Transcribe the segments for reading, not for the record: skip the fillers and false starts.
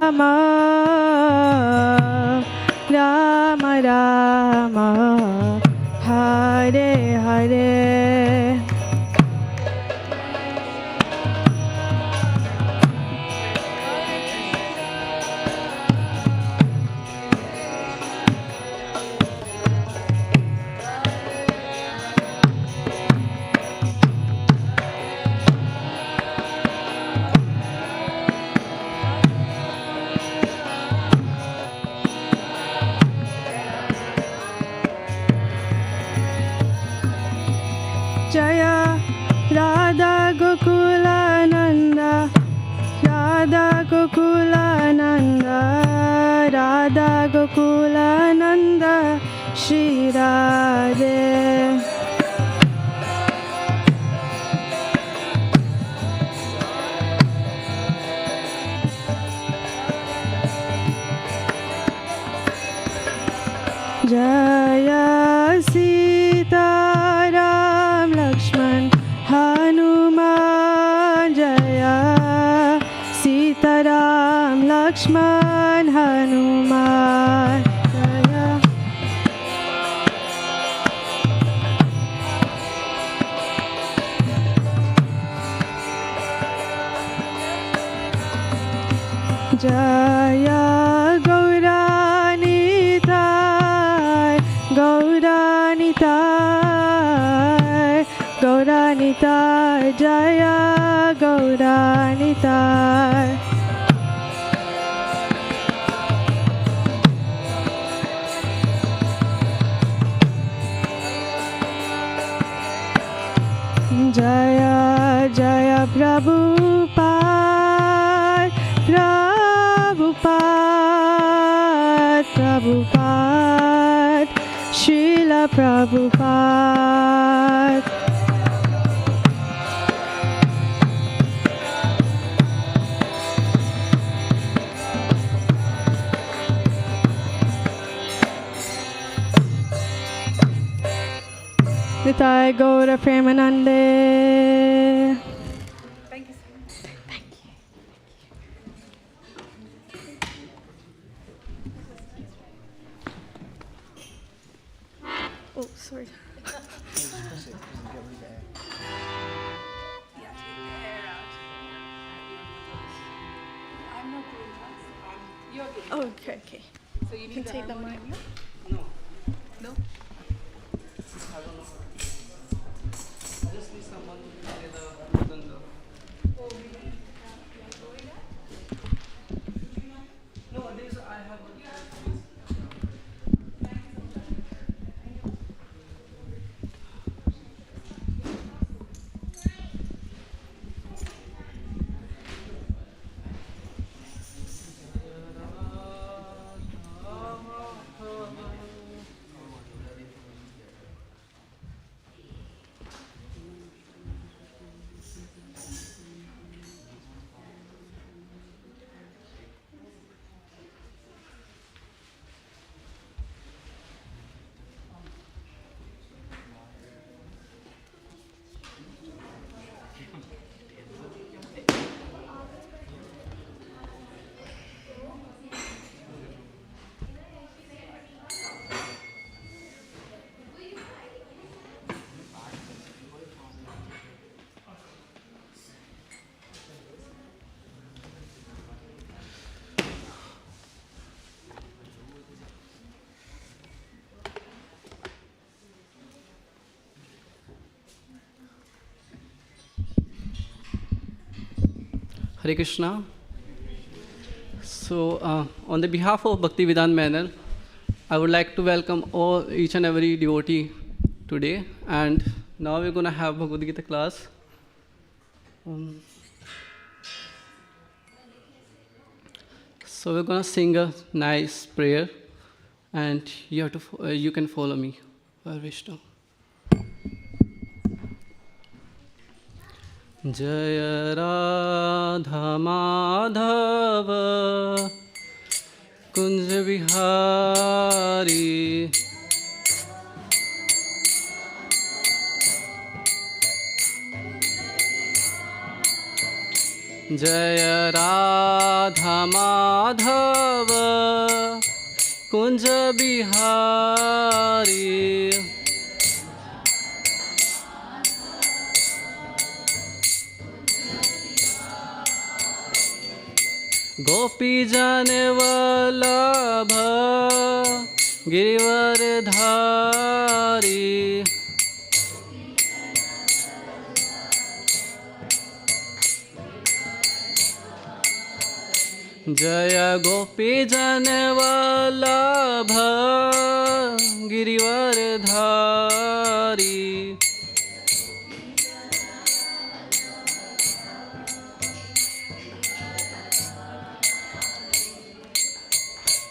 Rama Rama, Hare Hare. Jaya Radha Gokula Nanda, Radha Gokula Nanda, Radha Gokula Nanda, Shri Radhe. Jaya Sita Ram Lakshman Hanuman, Jaya Sita Ram Lakshman Hanuman, Jaya Jaya Gauranitai, Gauranitai, Gauranitai, Jaya Gauranitai. Jaya Jaya Prabhupada, Prabhupada, Prabhupada, Srila Prabhupada. Nitai Gaura Premanande. Thank you so much. Thank you. Oh, sorry. Oh, okay, okay. So you can take the mic. No. No? I don't know. I just need someone to play the thunder. No, this I have a Hare Krishna. So, on the behalf of Bhaktivedanta Manor, I would like to welcome each and every devotee today. And now we're going to have Bhagavad Gita class. So we're going to sing a nice prayer, and you can follow me. Vishnu. Jaya Radha Madhava Kunja Vihari जय राधा माधव कुंज बिहारी। गोपी जन वल्लभ गिरिवरधारी। जय गोपी जन वल्लभ गिरिवरधारी।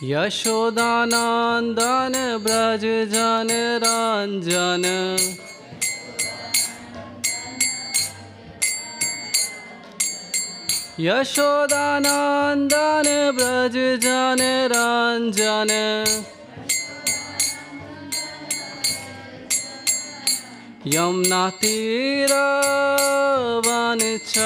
यशोदानंदन ब्रज जन रंजन। यशोदानंदन ब्रज जन रंजन। यमुना तीर वनचारी।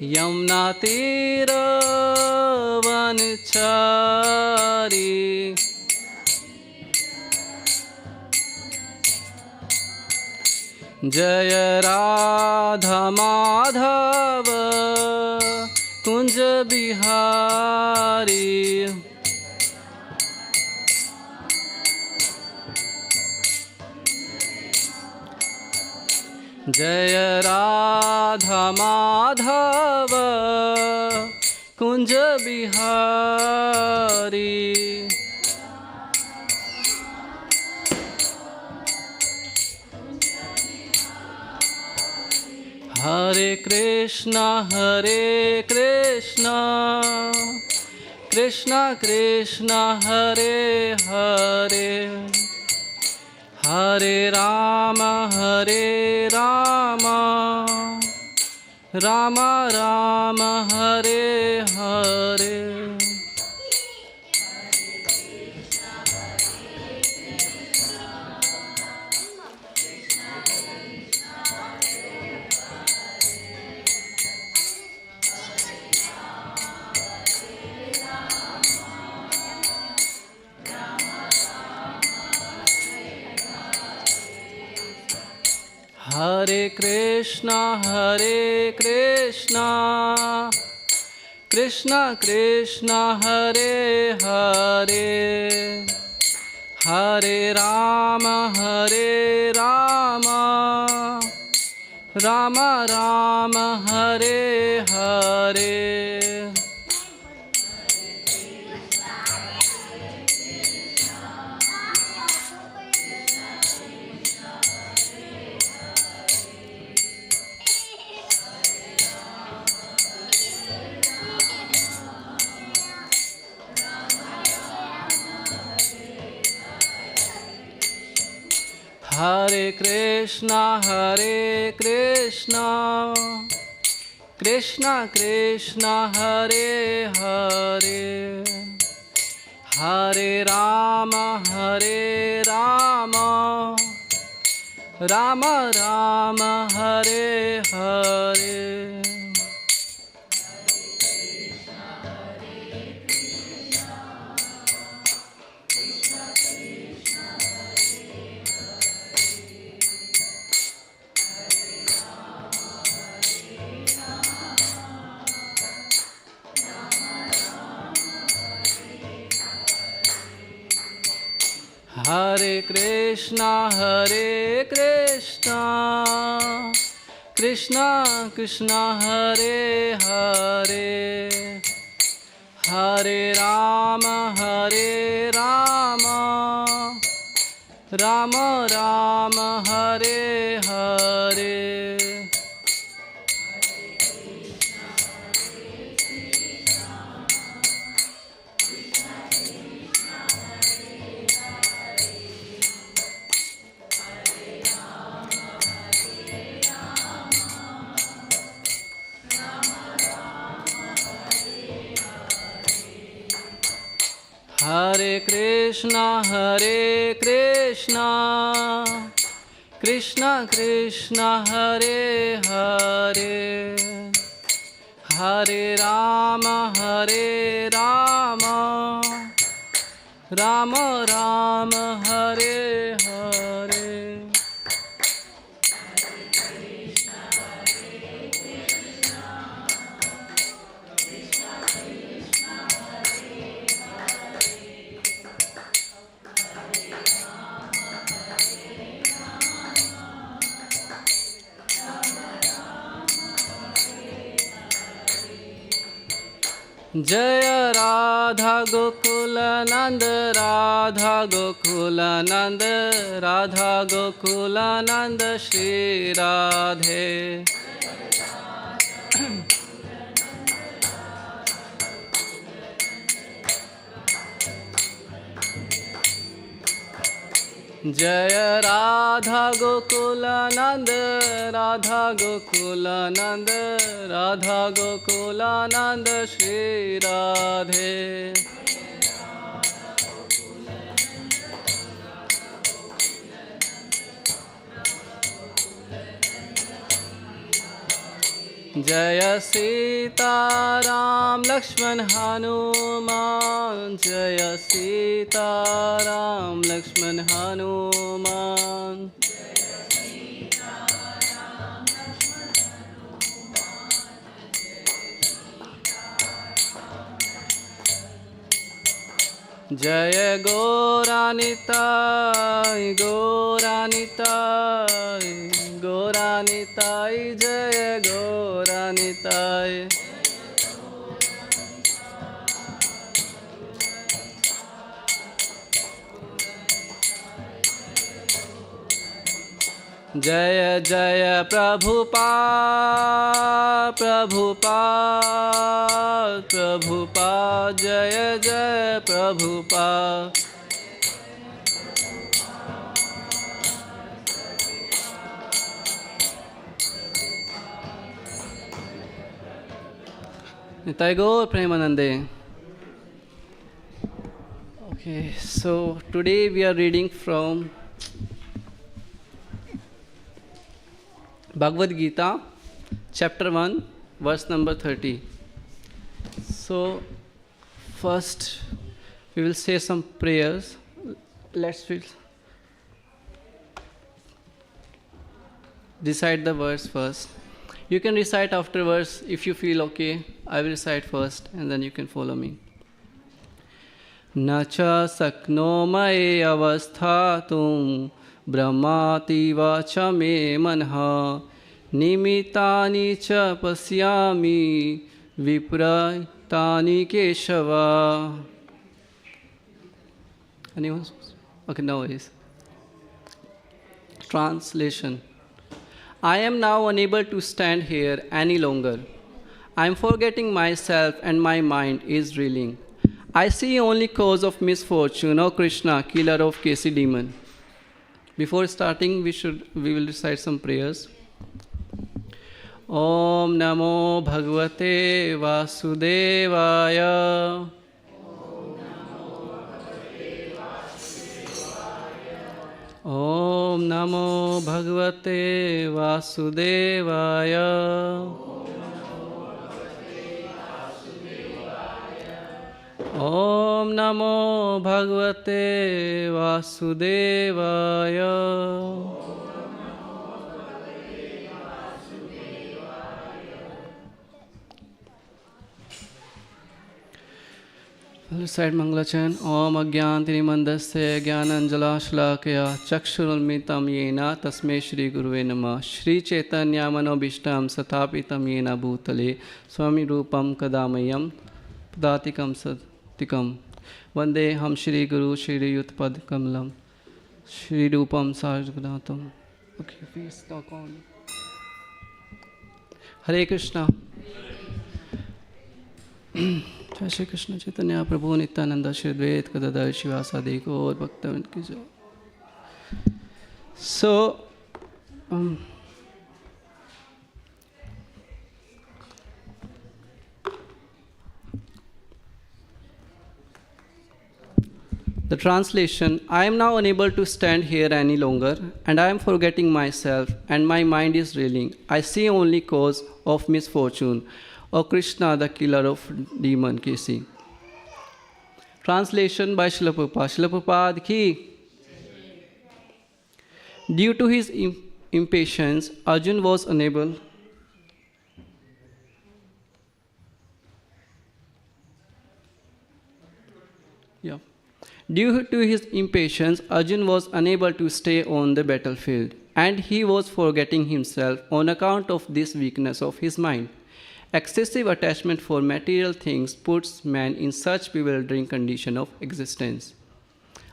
यमुना तीर वनचारी। जय राधा माधव कुंज बिहारी। जय राधा माधव कुंज बिहारी। हरे कृष्णा कृष्णा कृष्णा हरे हरे। हरे राम राम राम हरे हरे। हरे कृष्णा कृष्णा कृष्णा हरे हरे। हरे राम राम राम हरे हरे। हरे कृष्णा कृष्णा कृष्णा हरे हरे। हरे राम राम राम हरे हरे। हरे कृष्णा कृष्णा कृष्णा हरे हरे। हरे राम राम राम हरे हरे। हरे Krishna Krishna Krishna Hare Hare, Hare Rama Rama Rama Hare Hare. Jaya Radha Gokula Nanda, Radha Gokula Nanda, Radha Gokula Nanda Shri Radhe. Jaya Radha Gokula Nanda, Radha Gokula Nanda, Radha Gokula Nanda Shri Radhe. Jaya Sita Ram Lakshman Hanuman, Jaya Sita Ram Lakshman Hanuman. Jaya Gauranitai, Gauranitai, Gauranitai, Jaya Gauranitai. Jaya Jaya Prabhupada, Prabhupada, Prabhupada, Jaya Jaya Prabhupada. Nitai Gaur Premanande. Okay, so today we are reading from Bhagavad Gita, chapter 1, verse number 30. So, first we will say some prayers. Let's recite the verse first. You can recite afterwards if you feel okay. I will recite first and then you can follow me. Nacha saknomai avasthatum brahmati vacha me manha nimitani cha pasyami vipraytani keshava. Anyone? Okay, no worries. Translation. I am now unable to stand here any longer. I am forgetting myself and my mind is reeling. I see only cause of misfortune, O Krishna, killer of Kesi demon. Before starting, we will recite some prayers. Om Namo Bhagavate Vasudevaya. Om Namo Bhagavate Vasudevaya. Om Namo Bhagavate Vasudevaya. Recite Mangalachan. Om Agyantirimandasya Jnananjala Shlakaya Chakshurulmitam Yena Tasme Shri Guruve Namah. Shri Chaitanya Manobishtam Satapitam Yena Bhutale Swami Rupam Kadamayam Padatikam Satikam Vande Ham Shri Guru Shri Yutpad Kamalam Shri Rupam Sajgadatam. Okay, please talk on. Hare Krishna. Jai Shri Krishna Chaitanya Prabhu Nityananda Shri Advaita Gadadhar Shivasadi Gaur Bhaktivedanta Ki Jai. So, The translation: I am now unable to stand here any longer, and I am forgetting myself, and my mind is reeling. I see only cause of misfortune. O Krishna, the killer of demon Kesi. Translation by Srila Prabhupada. Srila Prabhupada ki. Due to his impatience, Arjun was unable. Due to his impatience, Arjun was unable to stay on the battlefield, and he was forgetting himself on account of this weakness of his mind. Excessive attachment for material things puts man in such bewildering condition of existence.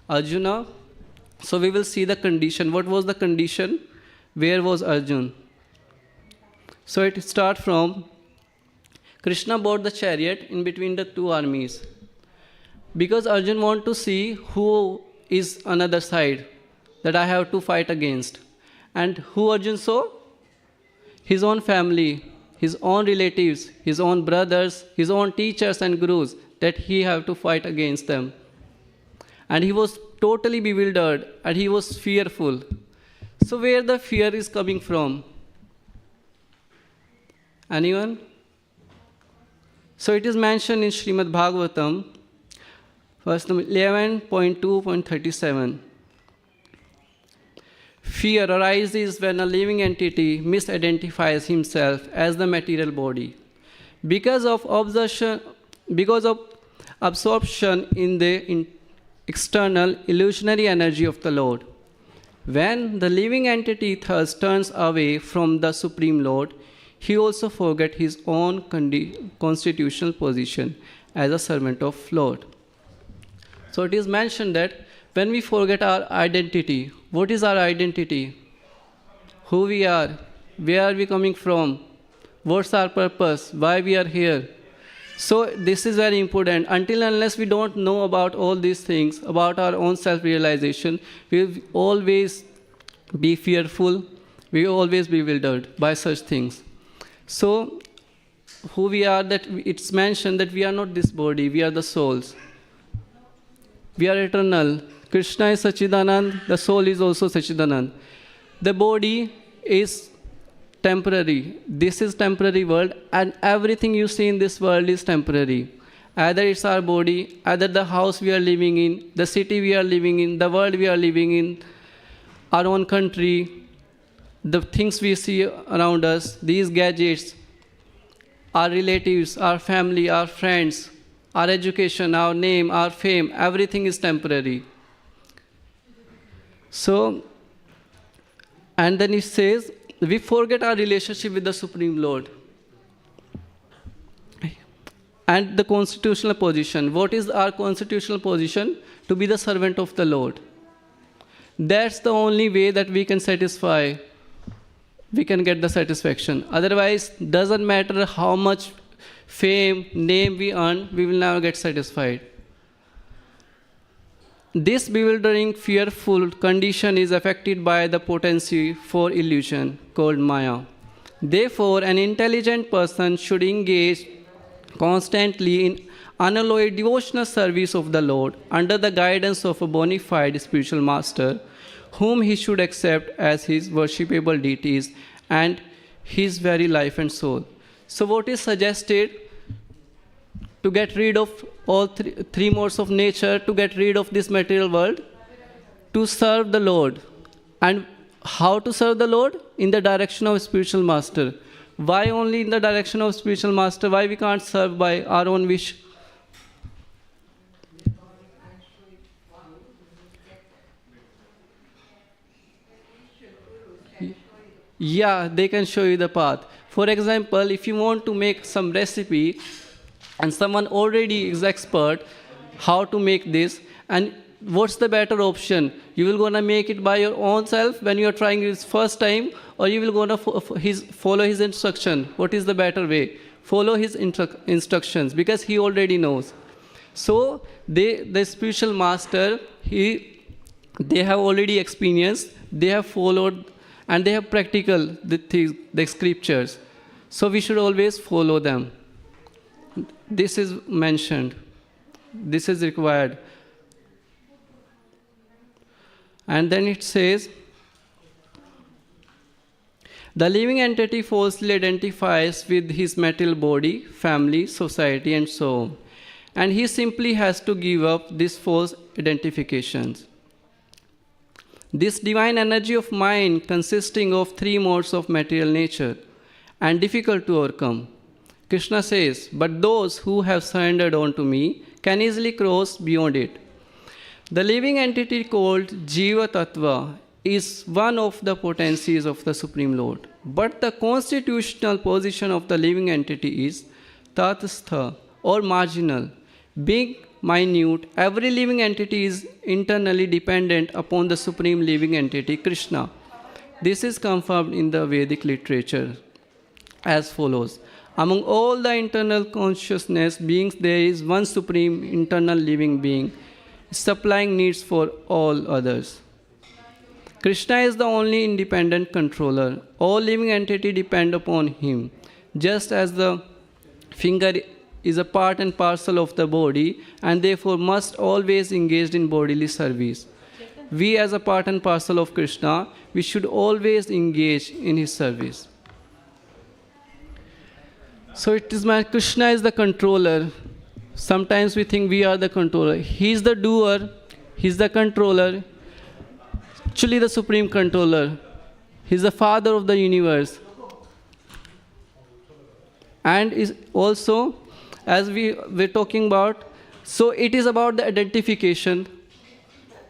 Arjuna, so we will see the condition. What was the condition? Where was Arjun? So it starts from Krishna bought the chariot in between the two armies. Because Arjun wants to see who is another side that I have to fight against. And who Arjun saw? His own family, his own relatives, his own brothers, his own teachers and gurus, that he have to fight against them. And he was totally bewildered and he was fearful. So where the fear is coming from? Anyone? So it is mentioned in Srimad Bhagavatam, verse 11.2.37. Fear arises when a living entity misidentifies himself as the material body. Because of absorption in the external illusionary energy of the Lord. When the living entity thus turns away from the Supreme Lord, he also forgets his own constitutional position as a servant of Lord. So it is mentioned that when we forget our identity, what is our identity? Who we are? Where are we coming from? What's our purpose? Why we are here? So this is very important. Until unless we don't know about all these things, about our own self-realization, we will always be fearful, we will always be bewildered by such things. So who we are, that it's mentioned that we are not this body, we are the souls. We are eternal. Krishna is Sachidanand, the soul is also Sachidanand. The body is temporary. This is temporary world, and everything you see in this world is temporary. Either it's our body, either the house we are living in, the city we are living in, the world we are living in, our own country, the things we see around us, these gadgets, our relatives, our family, our friends, our education, our name, our fame, everything is temporary. So, and then it says, we forget our relationship with the Supreme Lord. And the constitutional position. What is our constitutional position? To be the servant of the Lord. That's the only way that we can satisfy, we can get the satisfaction. Otherwise, doesn't matter how much fame, name we earn, we will never get satisfied. This bewildering, fearful condition is affected by the potency for illusion called Maya. Therefore, an intelligent person should engage constantly in unalloyed devotional service of the Lord under the guidance of a bona fide spiritual master, whom he should accept as his worshipable deities and his very life and soul. So what is suggested? To get rid of all three modes of nature, to get rid of this material world, to serve the Lord. And how to serve the Lord? In the direction of spiritual master. Why only in the direction of spiritual master? Why we can't serve by our own wish? Yeah, they can show you the path. For example, if you want to make some recipe, and someone already is expert how to make this, and what's the better option? You will gonna make it by your own self when you are trying it first time, or you will gonna follow his instruction? What is the better way? Follow his instructions, because he already knows. So the spiritual master, they have already experienced, they have followed, and they have practical the scriptures. So we should always follow them. This is mentioned. This is required. And then it says, the living entity falsely identifies with his material body, family, society, and so on. And he simply has to give up these false identifications. This divine energy of mind consisting of three modes of material nature and difficult to overcome. Krishna says, but those who have surrendered unto me can easily cross beyond it. The living entity called Jiva Tattva is one of the potencies of the Supreme Lord. But the constitutional position of the living entity is Tatastha or marginal. Being minute, every living entity is internally dependent upon the Supreme Living Entity, Krishna. This is confirmed in the Vedic literature as follows. Among all the internal consciousness beings, there is one supreme internal living being, supplying needs for all others. Krishna is the only independent controller. All living entities depend upon him. Just as the finger is a part and parcel of the body and therefore must always engage in bodily service. We as a part and parcel of Krishna, we should always engage in his service. So it is Krishna is the controller. Sometimes we think we are the controller. He is the doer, he is the controller, actually the supreme controller. He is the father of the universe. And is also, as we were talking about, so it is about the identification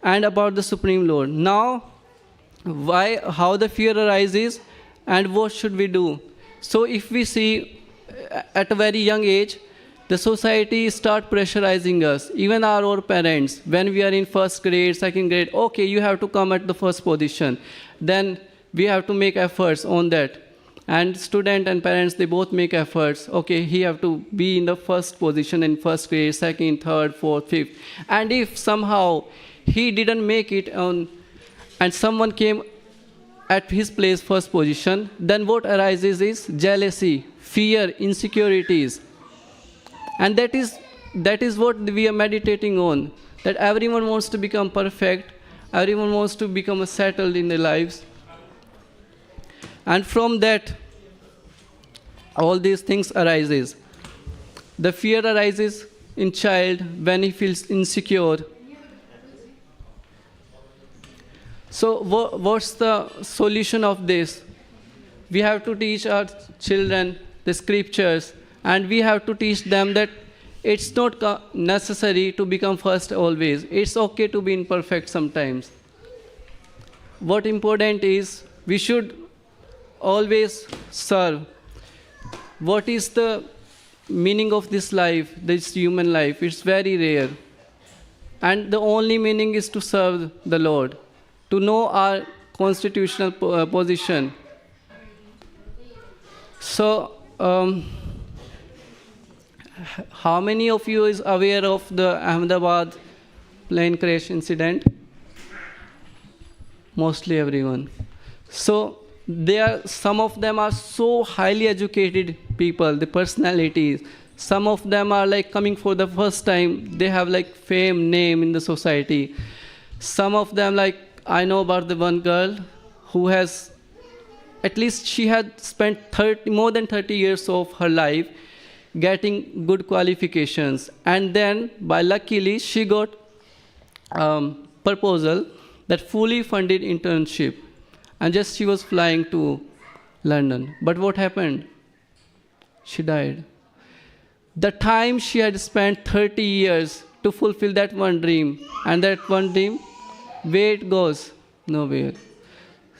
and about the Supreme Lord. Now, how the fear arises and what should we do? So if we see at a very young age, the society start pressurizing us, even our parents, when we are in first grade, second grade, okay, you have to come at the first position. Then we have to make efforts on that. And student and parents, they both make efforts. Okay, he have to be in the first position in first grade, second, third, fourth, fifth. And if somehow he didn't make it on, and someone came at his place first position, then what arises is jealousy, fear, insecurities. And that is what we are meditating on, that everyone wants to become perfect, everyone wants to become settled in their lives. And from that, all these things arises. The fear arises in child when he feels insecure. So what's the solution of this? We have to teach our children the scriptures, and we have to teach them that it's not necessary to become first always. It's okay to be imperfect sometimes. What important is we should always serve. What is the meaning of this life, this human life? It's very rare. And the only meaning is to serve the Lord, to know our constitutional position. So, how many of you is aware of the Ahmedabad plane crash incident? Mostly everyone. So, some of them are so highly educated people, the personalities. Some of them are like coming for the first time. They have like fame, name in the society. Some of them, like I know about the one girl who has, at least she had spent more than 30 years of her life getting good qualifications. And then, by luckily, she got proposal that fully funded internship. And just she was flying to London. But what happened? She died. The time she had spent 30 years to fulfill that one dream, and that one dream, where it goes? Nowhere.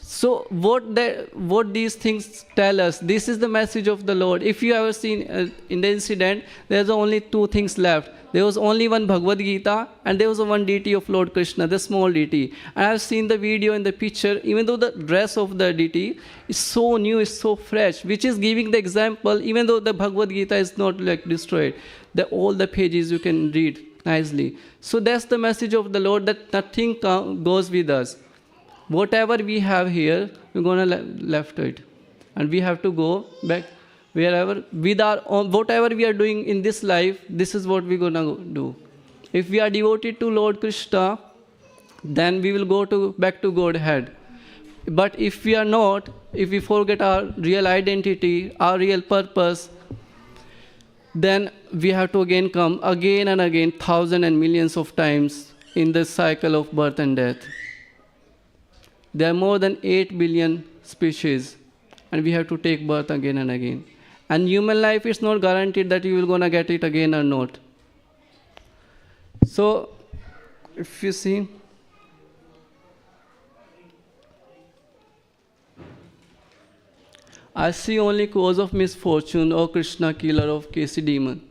So what these things tell us, this is the message of the Lord. If you ever seen in the incident, there's only two things left. There was only one Bhagavad Gita, and there was one deity of Lord Krishna, the small deity. And I've seen the video in the picture, even though the dress of the deity is so new, is so fresh, which is giving the example, even though the Bhagavad Gita is not like destroyed, all the pages you can read nicely. So that's the message of the Lord, that nothing goes with us. Whatever we have here, we're going to left it. And we have to go back wherever, with our own, whatever we are doing in this life, this is what we're going to do. If we are devoted to Lord Krishna, then we will go back to Godhead. But if we are not, if we forget our real identity, our real purpose, then we have to again come again and again, thousands and millions of times in this cycle of birth and death. There are more than 8 billion species, and we have to take birth again and again. And human life is not guaranteed that you will gonna get it again or not. So, if you see, I see only cause of misfortune, O Krishna, killer of Kesi demon.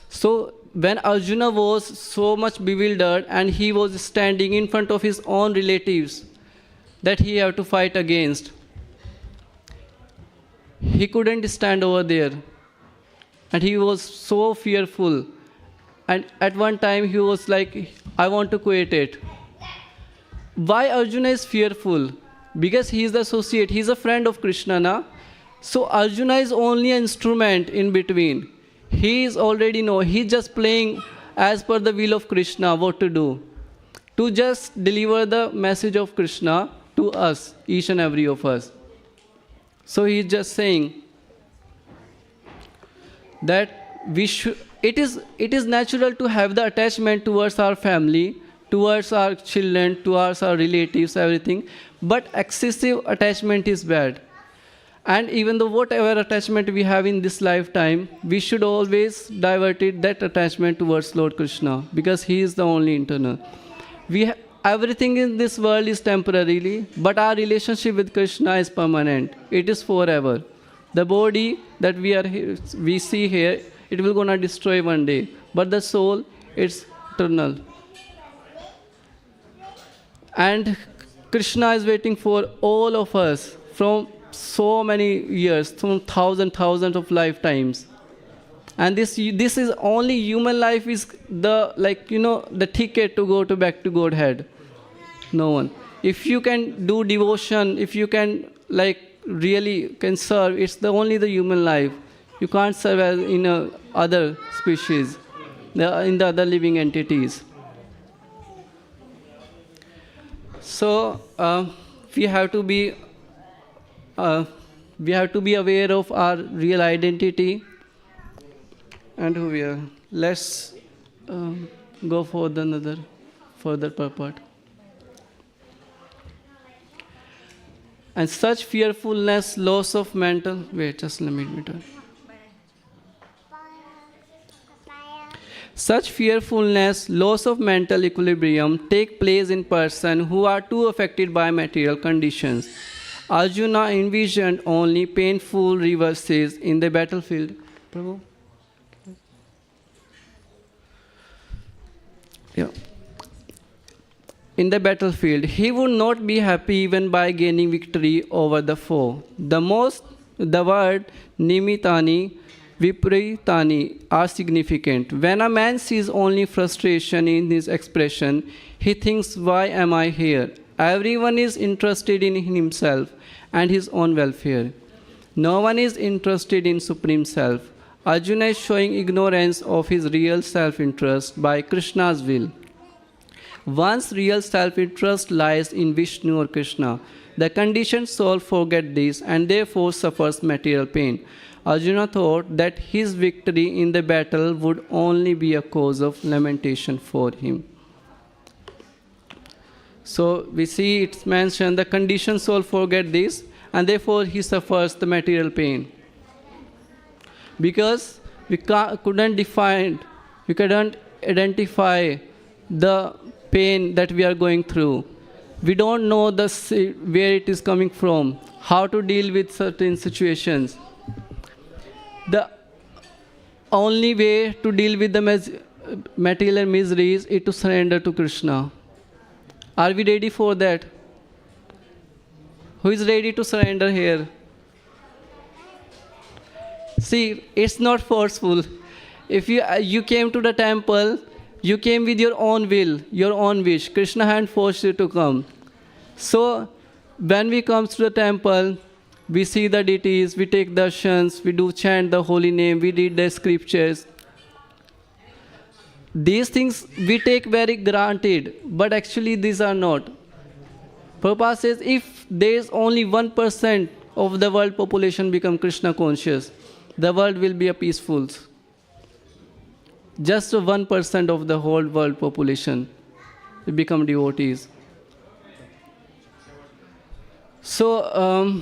So, when Arjuna was so much bewildered and he was standing in front of his own relatives that he had to fight against, he couldn't stand over there. And he was so fearful. And at one time he was like, I want to quit it. Why Arjuna is fearful? Because he is the associate, he is a friend of Krishna, na? So Arjuna is only an instrument in between. He is already he's just playing as per the will of Krishna what to do. To just deliver the message of Krishna to us, each and every of us. So he is just saying that it is natural to have the attachment towards our family, towards our children, towards our relatives, everything. But excessive attachment is bad. And even though whatever attachment we have in this lifetime, we should always divert that attachment towards Lord Krishna, because He is the only internal. Everything in this world is temporarily, but our relationship with Krishna is permanent. It is forever. The body that we see here, it will gonna destroy one day, but the soul, it's eternal. And Krishna is waiting for all of us from so many years, from thousands of lifetimes. And this is only human life is the ticket to go back to Godhead. No one. If you can do devotion, if you can really can serve, it's only the human life. You can't serve as in other species, in the other living entities. So we have to be aware of our real identity and who we are. Let's go for another further purport. And such fearfulness, loss of mental. Wait, just let me turn. Such fearfulness, loss of mental equilibrium take place in persons who are too affected by material conditions. Arjuna envisioned only painful reverses in the battlefield. Prabhu? Yeah. In the battlefield, he would not be happy even by gaining victory over the foe. The word nimitani, vipritani are significant. When a man sees only frustration in his expression, he thinks, why am I here? Everyone is interested in himself and his own welfare. No one is interested in Supreme Self. Arjuna is showing ignorance of his real self-interest by Krishna's will. One's real self-interest lies in Vishnu or Krishna. The conditioned soul forgets this and therefore suffers material pain. Arjuna thought that his victory in the battle would only be a cause of lamentation for him. So we see it's mentioned the conditioned soul forgets this and therefore he suffers the material pain. Because we couldn't identify the pain that we are going through. We don't know where it is coming from, how to deal with certain situations. The only way to deal with the material miseries is to surrender to Krishna. Are we ready for that? Who is ready to surrender here? See, it's not forceful. If you came to the temple, you came with your own will, your own wish. Krishna hadn't forced you to come. So, when we come to the temple, we see the deities, we take darshans, we do chant the holy name, we read the scriptures. These things we take very granted, but actually these are not. Prabhupada says if there is only 1% of the world population become Krishna conscious, the world will be a peaceful. Just 1% of the whole world population will become devotees. So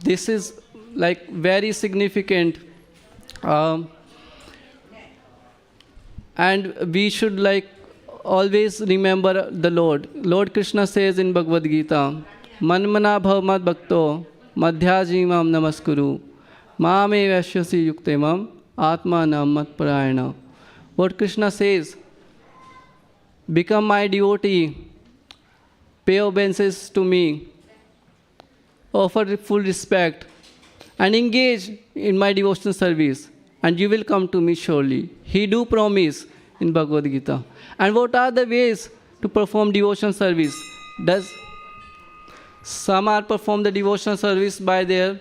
this is like very significant, and we should like always remember the Lord. Lord Krishna says in Bhagavad Gita, Manmana bhav mad bhakto madhyajimam namaskuru mame vashyasi yuktemam atmanam mat parayana. What Krishna says, become my devotee, pay obeisances to me, offer full respect, and engage in my devotional service, and you will come to me surely. He do promise in Bhagavad Gita. And what are the ways to perform devotional service? Some are perform the devotional service by their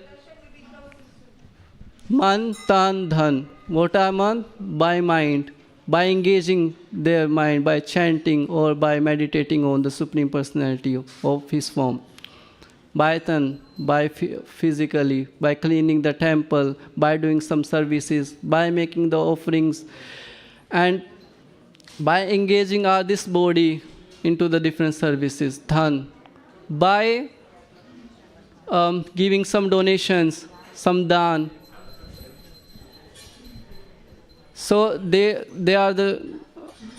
man, tan, dhan. What are man? By mind. By engaging their mind, by chanting or by meditating on the Supreme Personality of His form. By tan, by physically, by cleaning the temple, by doing some services, by making the offerings, and by engaging this body into the different services, dhan. By giving some donations, some dan. So they are the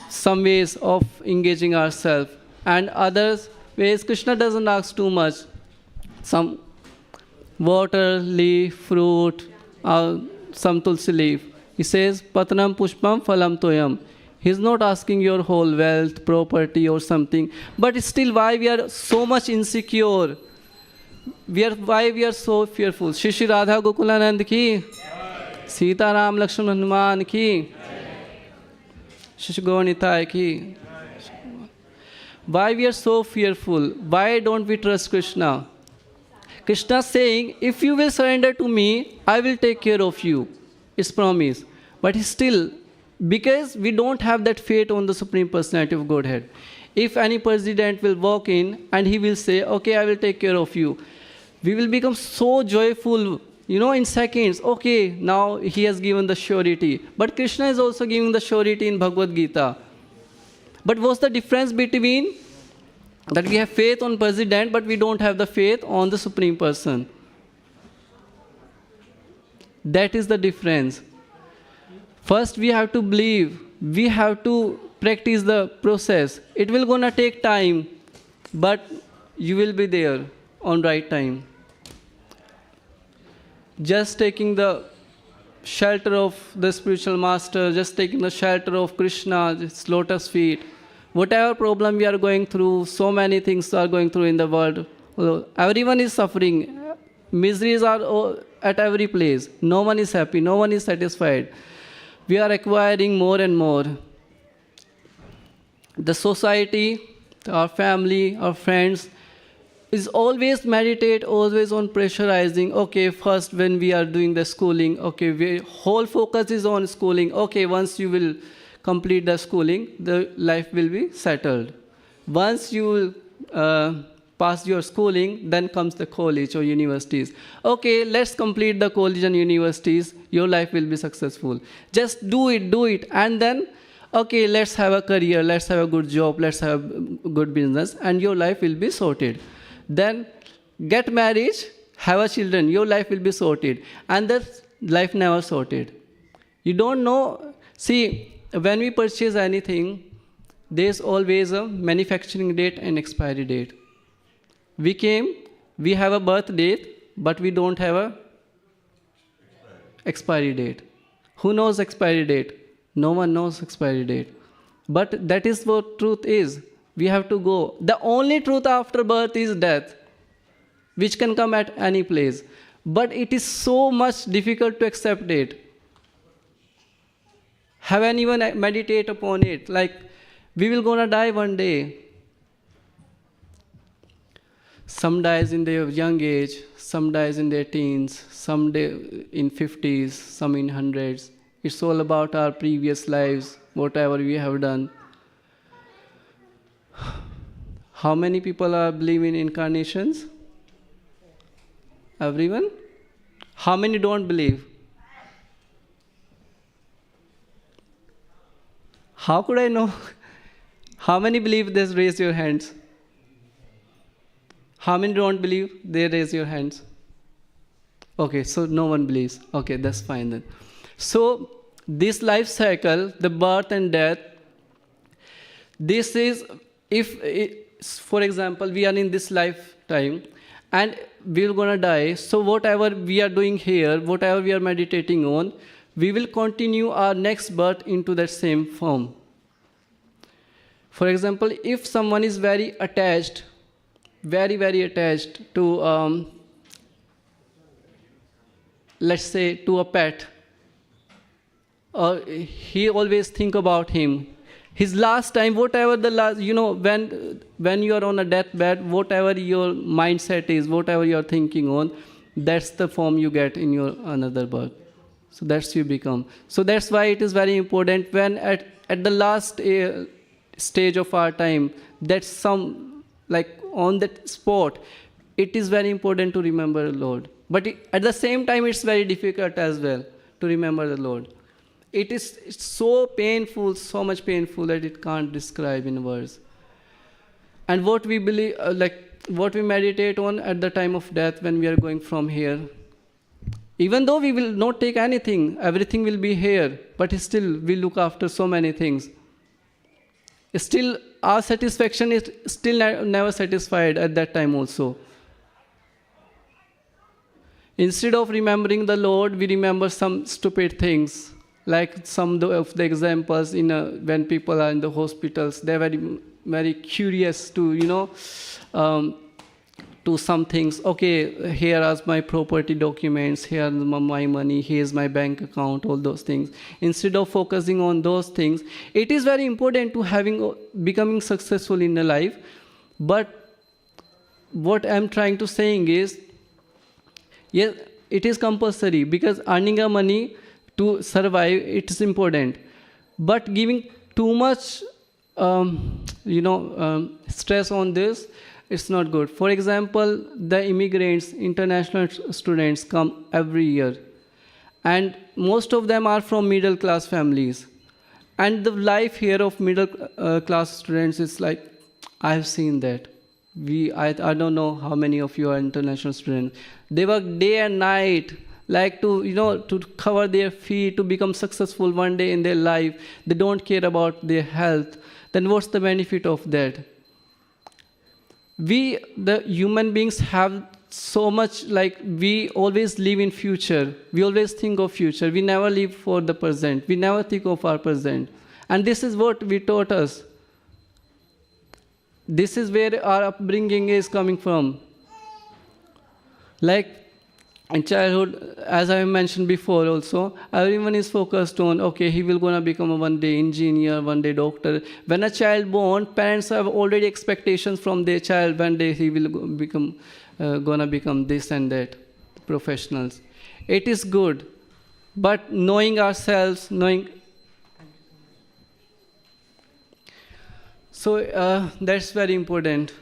some ways of engaging ourselves. And others ways, Krishna doesn't ask too much. Some water, leaf, fruit, some tulsi leaf. He says, Patnam pushpam phalam toyam. He's not asking your whole wealth, property or something. But still, why we are so much insecure? Why we are so fearful? Shri Radha Gokulanand ki, Sita Ram Lakshman Hanuman ki, Shri Gauranitai ki. Why we are so fearful? Why don't we trust Krishna? Krishna is saying, if you will surrender to me, I will take care of you. It's promise. But still, because we don't have that faith on the Supreme Personality of Godhead. If any president will walk in and he will say, okay, I will take care of you, we will become so joyful, in seconds. Okay, now he has given the surety. But Krishna is also giving the surety in Bhagavad Gita. But what's the difference between that we have faith on president, but we don't have the faith on the Supreme Person? That is the difference. First, we have to believe. We have to practice the process. It will gonna take time, but you will be there on right time. Just taking the shelter of the spiritual master, just taking the shelter of Krishna, his lotus feet. Whatever problem we are going through, so many things are going through in the world. Everyone is suffering. Miseries are at every place. No one is happy. No one is satisfied. We are acquiring more and more. The society, our family, our friends, is always meditate, always on pressurizing. Okay, first when we are doing the schooling, okay, whole focus is on schooling. Okay, once you will complete the schooling, the life will be settled. Once you will pass your schooling, then comes the college or universities. Okay, let's complete the college and universities, your life will be successful. Just do it, and then, okay, let's have a career, let's have a good job, let's have a good business, and your life will be sorted. Then get married, have a children, your life will be sorted. And that life never sorted. You don't know. See, when we purchase anything, there's always a manufacturing date and expiry date. We have a birth date, but we don't have a expiry date. Who knows expiry date? No one knows expiry date. But that is what truth is. We have to go. The only truth after birth is death, which can come at any place. But it is so much difficult to accept it. Have anyone meditate upon it? Like, we will gonna die one day. Some dies in their young age, some dies in their teens, some in 50s, some in hundreds. It's all about our previous lives, whatever we have done. How many people are believe in incarnations? Everyone? How many don't believe? How could I know? How many believe this? Raise your hands. How many don't believe? They raise your hands. Okay, so no one believes. Okay, that's fine then. So this life cycle, the birth and death, this is, for example, we are in this lifetime and we're gonna die. So whatever we are doing here, whatever we are meditating on, we will continue our next birth into that same form. For example, if someone is very attached, very, very attached to, let's say, to a pet, or he always think about him. His last time, whatever the last, when you are on a deathbed, whatever your mindset is, whatever you are thinking on, that's the form you get in your another birth. So that's you become. So that's why it is very important when at the last stage of our time, that's some, like on that spot, it is very important to remember the Lord. But at the same time, it's very difficult as well to remember the Lord. It's so painful, so much painful that it can't describe in words. And what we believe, what we meditate on at the time of death when we are going from here, even though we will not take anything, everything will be here, but still we look after so many things. Still, our satisfaction is still never satisfied at that time also. Instead of remembering the Lord, we remember some stupid things. Like some of the examples when people are in the hospitals, they're very, very curious to, to some things. Okay, here are my property documents, here are my money, here's my bank account, all those things. Instead of focusing on those things, it is very important to becoming successful in the life. But what I'm trying to saying is, yes, it is compulsory because earning a money to survive, it is important. But giving too much, stress on this, it's not good. For example, the immigrants, international students come every year. And most of them are from middle class families. And the life here of middle class students is like, I've seen that. I don't know how many of you are international students. They work day and night, like to cover their fee, to become successful one day in their life. They don't care about their health. Then what's the benefit of that? We, the human beings, have so much, like we always live in future. We always think of future. We never live for the present. We never think of our present. And this is what we taught us. This is where our upbringing is coming from. Like in childhood, as I mentioned before also, everyone is focused on, okay, he will gonna become a one day engineer, one day doctor. When a child born, parents have already expectations from their child, one day he will gonna become this and that, professionals. It is good, but knowing ourselves, so that's very important.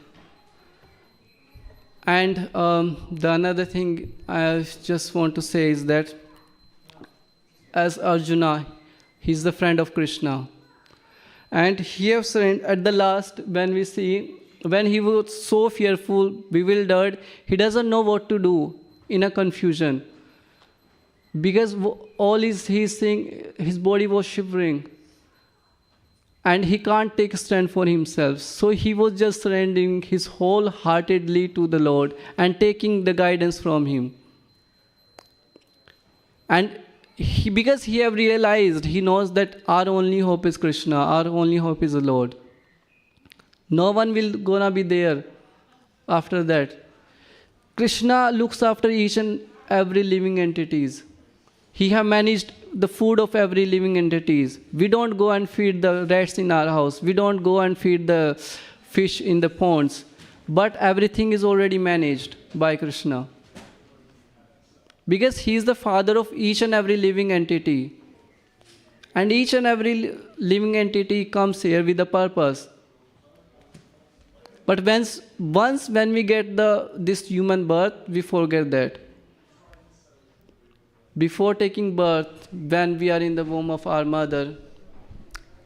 And the another thing I just want to say is that as Arjuna, he's the friend of Krishna. And he has surrendered at the last, when we see, when he was so fearful, bewildered, he doesn't know what to do, in a confusion. Because all he's saying, his body was shivering. And he can't take a stand for himself. So he was just surrendering his wholeheartedly to the Lord and taking the guidance from him. And because he have realized, he knows that our only hope is Krishna, our only hope is the Lord. No one will gonna be there after that. Krishna looks after each and every living entities. He have managed the food of every living entities. We don't go and feed the rats in our house. We don't go and feed the fish in the ponds. But everything is already managed by Krishna. Because he is the father of each and every living entity. And each and every living entity comes here with a purpose. But once when we get this human birth, we forget that. Before taking birth, when we are in the womb of our mother,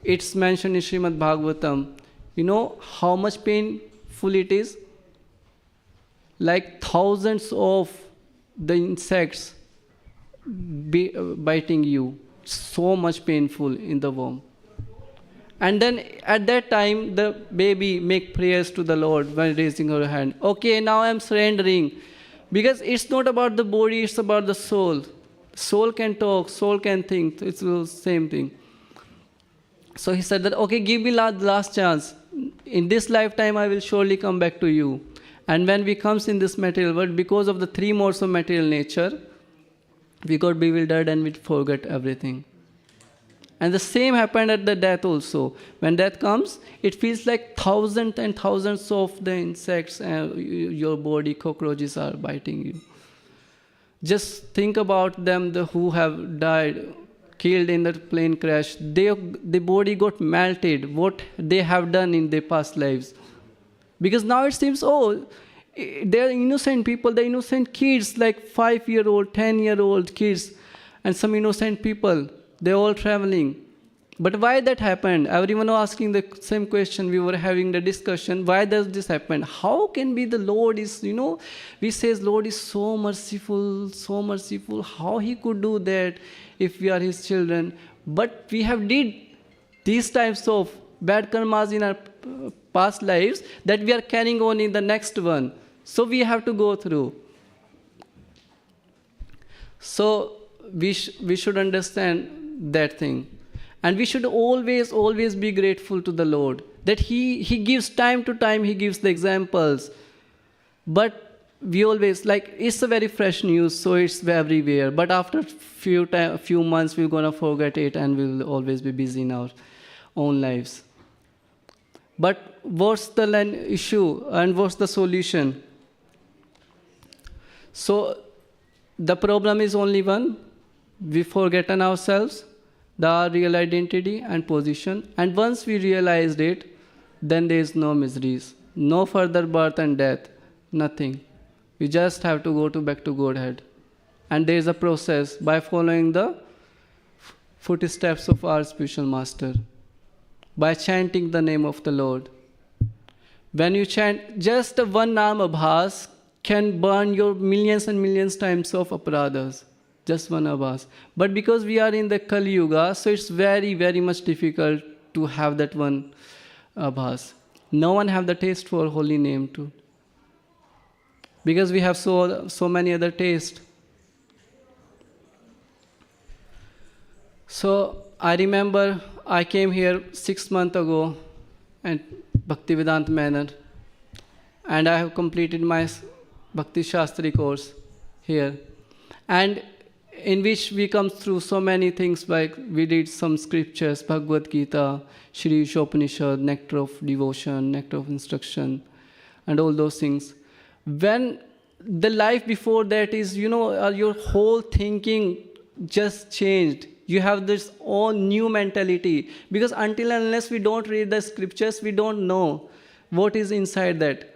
it's mentioned in Srimad Bhagavatam. You know how much painful it is? Like thousands of the insects biting you. So much painful in the womb. And then at that time, the baby make prayers to the Lord when raising her hand. Okay, now I'm surrendering. Because it's not about the body, it's about the soul. Soul can talk, soul can think. It's the same thing. So he said that, okay, give me last chance. In this lifetime, I will surely come back to you. And when we comes in this material world, because of the three modes of material nature, we got bewildered and we forget everything. And the same happened at the death also. When death comes, it feels like thousands and thousands of the insects and your body, cockroaches are biting you. Just think about them who have died, killed in the plane crash. The body got melted, what they have done in their past lives. Because now it seems, they're innocent people, they're innocent kids, like 5-year-old, 10-year-old kids, and some innocent people. They're all traveling. But why that happened? Everyone was asking the same question. We were having the discussion. Why does this happen? How can be the Lord is, we say Lord is so merciful, so merciful. How he could do that if we are his children? But we have did these types of bad karmas in our past lives that we are carrying on in the next one. So we have to go through. So we should understand that thing. And we should always be grateful to the Lord. That He gives time to time, He gives the examples. But we always, it's a very fresh news, so it's everywhere. But after few months, we're going to forget it and we'll always be busy in our own lives. But what's the issue and what's the solution? So the problem is only one. We've forgotten ourselves, the real identity and position. And once we realized it, then there is no miseries, no further birth and death, nothing. We just have to go back to Godhead. And there is a process by following the footsteps of our spiritual master, by chanting the name of the Lord. When you chant, just one Naam Abhas can burn your millions and millions times of aparadhas. Just one Abhas. But because we are in the Kali Yuga, so it's very, very much difficult to have that one Abhas. No one have the taste for holy name too. Because we have so many other tastes. So I remember I came here 6 months ago at Bhaktivedanta Manor, and I have completed my Bhakti Shastri course here, and in which we come through so many things, like we read some scriptures, Bhagavad Gita, Shri Upanishad, Nectar of Devotion, Nectar of Instruction, and all those things. When the life before that is, your whole thinking just changed. You have this own new mentality. Because until and unless we don't read the scriptures, we don't know what is inside that.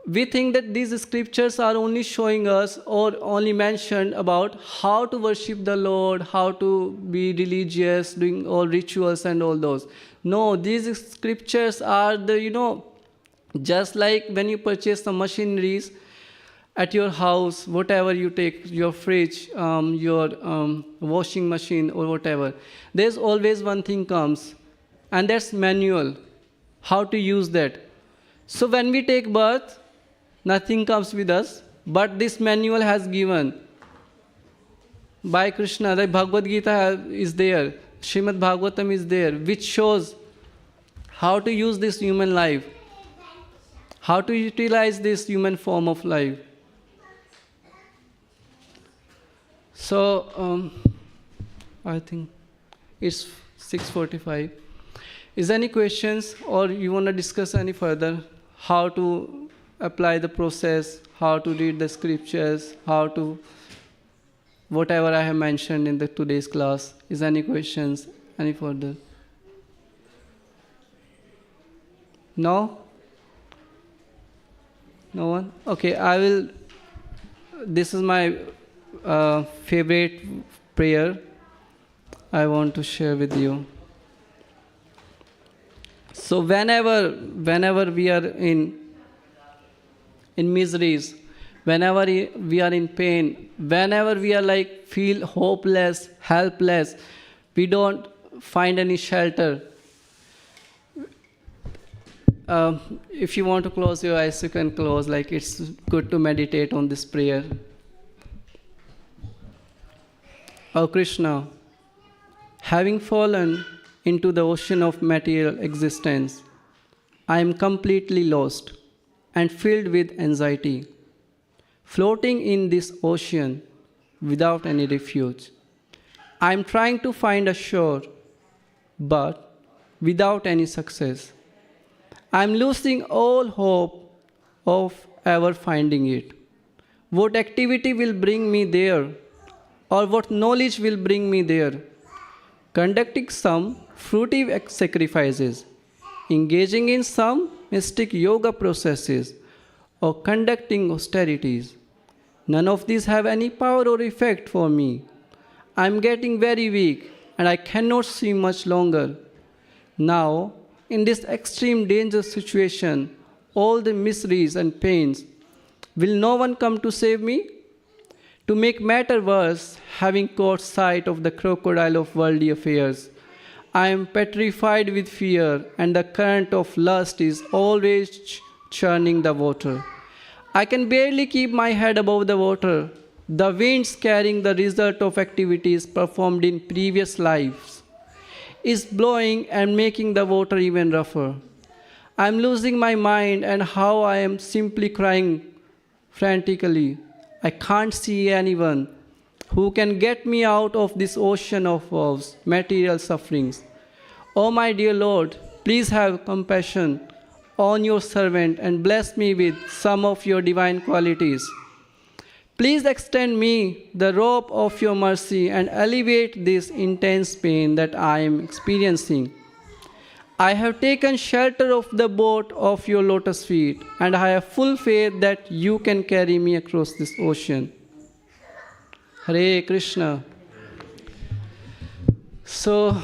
We think that these scriptures are only showing us or only mentioned about how to worship the Lord, how to be religious, doing all rituals and all those. No, these scriptures are just like when you purchase the machineries at your house, whatever you take, your fridge, your washing machine or whatever, there's always one thing comes, and that's manual, how to use that. So when we take birth, nothing comes with us, but this manual has given by Krishna. The Bhagavad Gita is there, Srimad Bhagavatam is there, which shows how to use this human life, how to utilize this human form of life. So, I think it's 6:45. Is there any questions, or you want to discuss any further? How to apply the process, how to read the scriptures, how to whatever I have mentioned in the today's class. Is any questions? Any further? No? No one? Okay, I will. This is my favorite prayer I want to share with you. So whenever we are in miseries, whenever we are in pain, whenever we are like feel hopeless, helpless, we don't find any shelter. If you want to close your eyes, you can close. Like, it's good to meditate on this prayer. Oh Krishna, having fallen into the ocean of material existence, I am completely lost and filled with anxiety, floating in this ocean without any refuge. I am trying to find a shore, but without any success. I am losing all hope of ever finding it. What activity will bring me there, or what knowledge will bring me there? Conducting some fruitive sacrifices, engaging in some mystic yoga processes, or conducting austerities. None of these have any power or effect for me. I am getting very weak and I cannot see much longer. Now, in this extreme dangerous situation, all the miseries and pains, will no one come to save me? To make matter worse, having caught sight of the crocodile of worldly affairs, I am petrified with fear, and the current of lust is always churning the water. I can barely keep my head above the water. The winds carrying the result of activities performed in previous lives is blowing and making the water even rougher. I am losing my mind, and how I am simply crying frantically. I can't see anyone who can get me out of this ocean of woes, material sufferings. Oh my dear Lord, please have compassion on your servant and bless me with some of your divine qualities. Please extend me the rope of your mercy and alleviate this intense pain that I am experiencing. I have taken shelter of the boat of your lotus feet, and I have full faith that you can carry me across this ocean. Hare Krishna. So,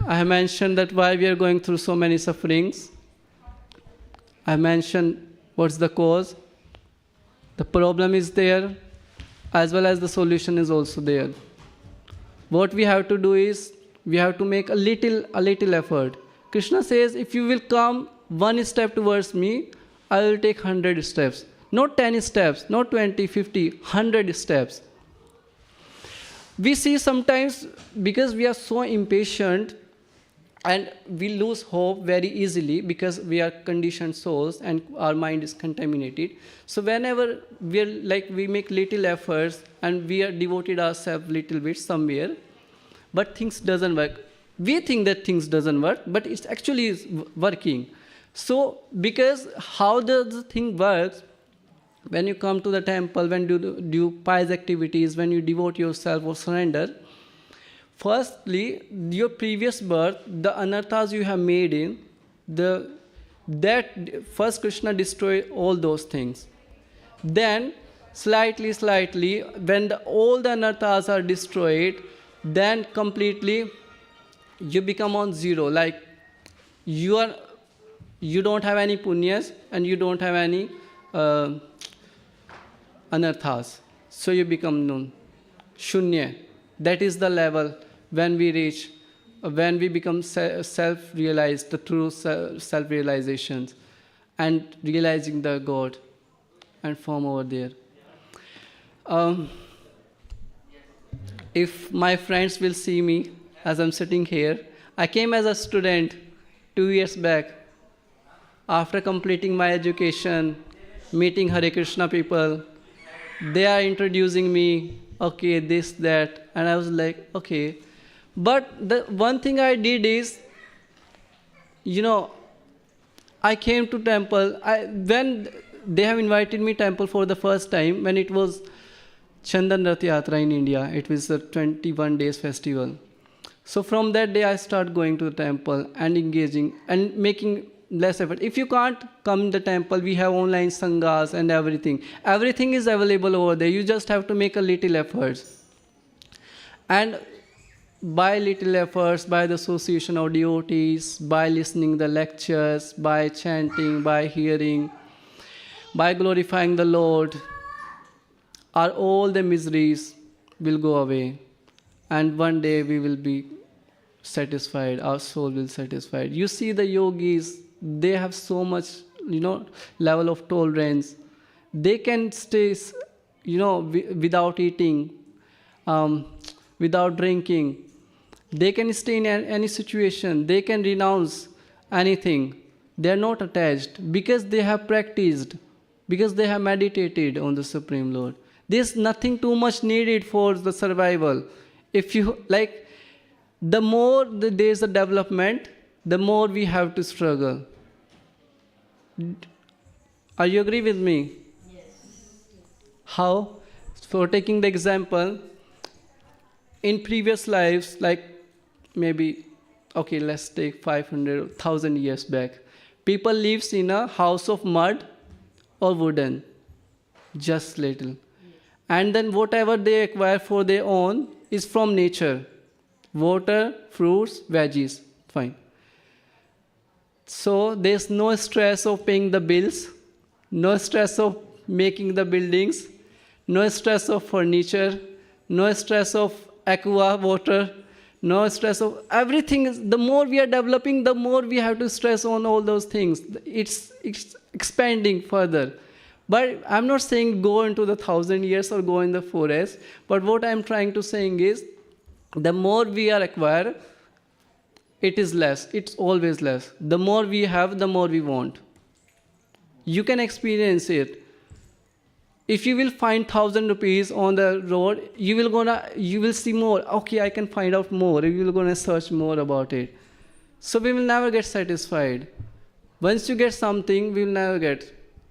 I have mentioned that why we are going through so many sufferings. I mentioned what's the cause. The problem is there, as well as the solution is also there. What we have to do is, we have to make a little effort. Krishna says, if you will come one step towards me, I will take 100 steps. Not 10 steps, not 20, 50, 100 steps. We see sometimes, because we are so impatient, and we lose hope very easily because we are conditioned souls and our mind is contaminated. So whenever we make little efforts and we are devoted ourselves little bit somewhere, but things doesn't work. We think that things doesn't work, but it actually is working. So because how does the thing works? When you come to the temple, when you do pious activities, when you devote yourself or surrender, firstly, your previous birth, the anarthas you have made in, that first Krishna destroyed all those things. Then, slightly, when all the anarthas are destroyed, then completely you become on zero. Like you don't have any punyas and you don't have any anarthas. So you become shunya. That is the level when we reach, when we become self-realized, the true self-realizations, and realizing the God and form over there. If my friends will see me as I'm sitting here, I came as a student 2 years back. After completing my education, meeting Hare Krishna people, they are introducing me, okay, this, that, and I was like, okay. But the one thing I did is, I came to temple, when they have invited me temple for the first time, when it was Chandan Rath Yatra in India. It was a 21 days festival. So from that day, I start going to the temple and engaging and making less effort. If you can't come in the temple, we have online sanghas and everything. Everything is available over there. You just have to make a little efforts. And by little efforts, by the association of devotees, by listening the lectures, by chanting, by hearing, by glorifying the Lord, all the miseries will go away. And one day we will be satisfied, our soul will be satisfied. You see the yogis, they have so much, level of tolerance. They can stay, without eating, without drinking. They can stay in any situation. They can renounce anything. They are not attached because they have practiced, because they have meditated on the Supreme Lord. There's nothing too much needed for the survival. If you the more there's a development, the more we have to struggle. Are you agree with me? Yes. How? For taking the example, in previous lives, maybe, let's take 500,000 years back. People lives in a house of mud or wooden, just little. And then whatever they acquire for their own is from nature. Water, fruits, veggies, fine. So there's no stress of paying the bills, no stress of making the buildings, no stress of furniture, no stress of aqua water, no stress of everything. The more we are developing, the more we have to stress on all those things. It's expanding further. But I'm not saying go into the 1,000 years or go in the forest. But what I'm trying to saying is, the more we are acquire, it is less. It's always less. The more we have, the more we want. You can experience it. If you will find 1,000 rupees on the road, you will see more. Okay, I can find out more. You will gonna search more about it. So we will never get satisfied. Once you get something, we will never get.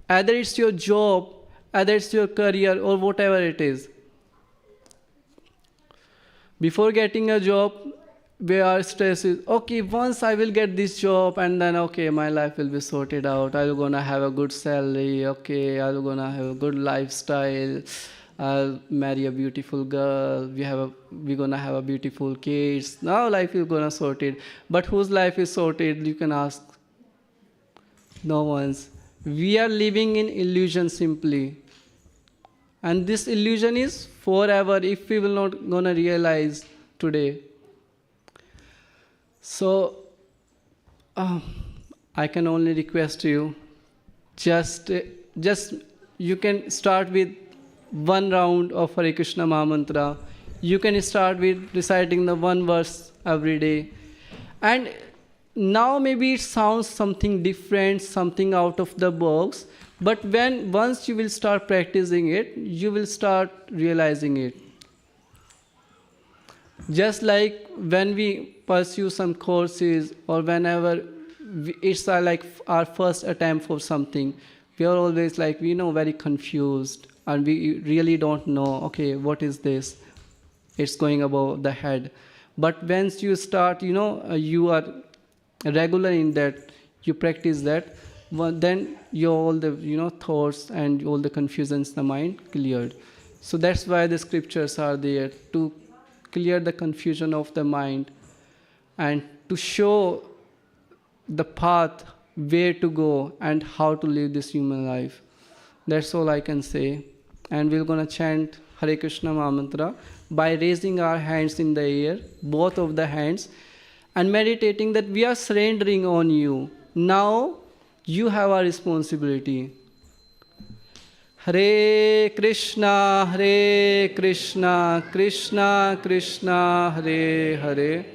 Either it's your job, either it's your career, or whatever it is. Before getting a job, our stress is, okay, once I will get this job, and then, okay, my life will be sorted out. I'm going to have a good salary. Okay, I'm going to have a good lifestyle. I'll marry a beautiful girl. We're going to have a beautiful kids. Now life is going to sort it. But whose life is sorted, you can ask. No one's. We are living in illusion simply. And this illusion is forever if we will not going to realize today. So, I can only request you, just you can start with one round of Hare Krishna Mahamantra. You can start with reciting the one verse every day. And now maybe it sounds something different, something out of the box, but once you will start practicing it, you will start realizing it. Just like when we pursue some courses or whenever it's our first attempt for something, we are always very confused and we really don't know, okay, what is this? It's going above the head. But once you start, you are regular in that, you practice that, then all the thoughts and all the confusions in the mind cleared. So that's why the scriptures are there, to clear the confusion of the mind and to show the path where to go and how to live this human life. That's all I can say. And we're going to chant Hare Krishna Mahamantra by raising our hands in the air, both of the hands, and meditating that we are surrendering on you. Now you have a responsibility. Hare Krishna, Krishna Krishna, Hare Hare,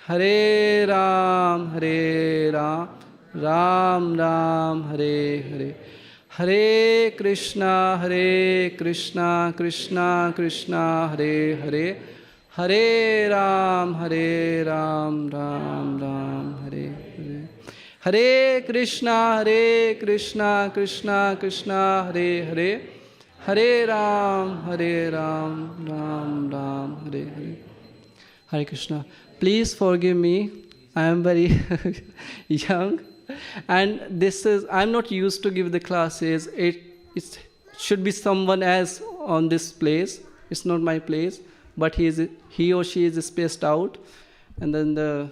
Hare Ram, Ram Ram, Hare Hare. Hare Krishna, Krishna Krishna, Hare Hare, Hare Ram, Ram Ram, Hare Hare. Hare Krishna, Krishna Krishna, Hare Hare, Hare Ram, Hare Ram, Ram Ram, Hare Hare. Hare Krishna. Please forgive me. I am very young, and I'm not used to give the classes. It should be someone else on this place. It's not my place, but he or she is spaced out, and then the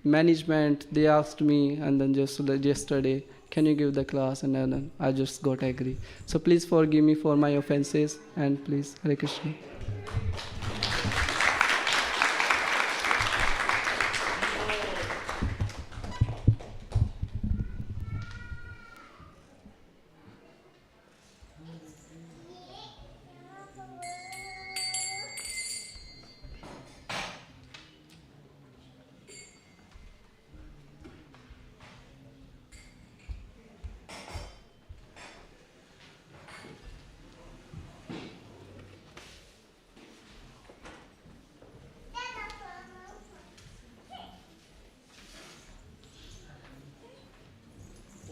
management, they asked me, and then just yesterday, can you give the class? And then I just got agree. So please forgive me for my offenses, and please, Hare Krishna.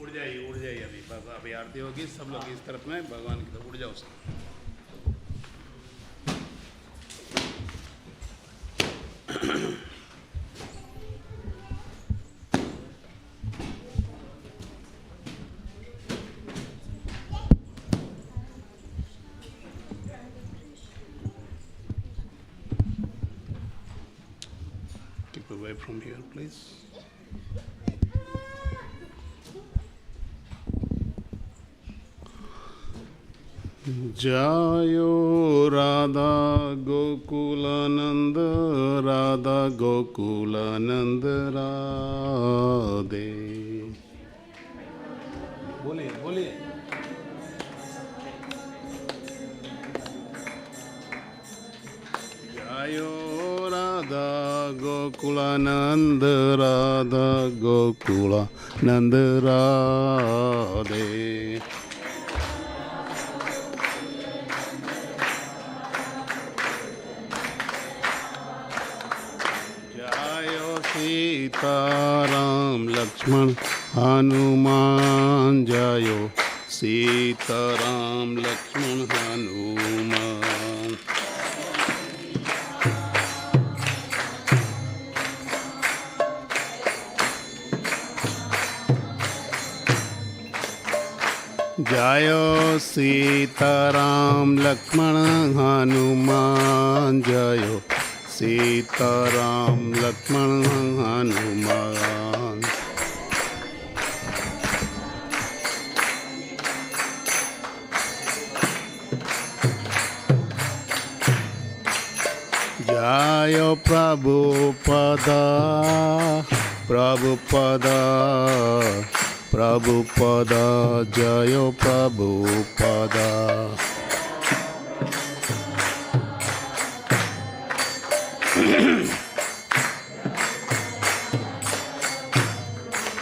उड़ जाइए अभी बस अभी आरती होगी सब लोग इस तरफ में भगवान की तरफ उड़ जाओ सब Keep away from here, please. जायो राधा गोकुलानंद राधा गोकुलानंद राधे बोलिए बोलिए जायो राधा गोकुलानंद राधा गोकुलानंद राधे सीताराम लक्ष्मण हनुमान जायो सीताराम लक्ष्मण हनुमान जायो सीताराम लक्ष्मण हनुमान जायो सीताराम लक्ष्मण हनुमान जायो प्रभुपदा प्रभुपदा प्रभुपदा जयो प्रभुपदा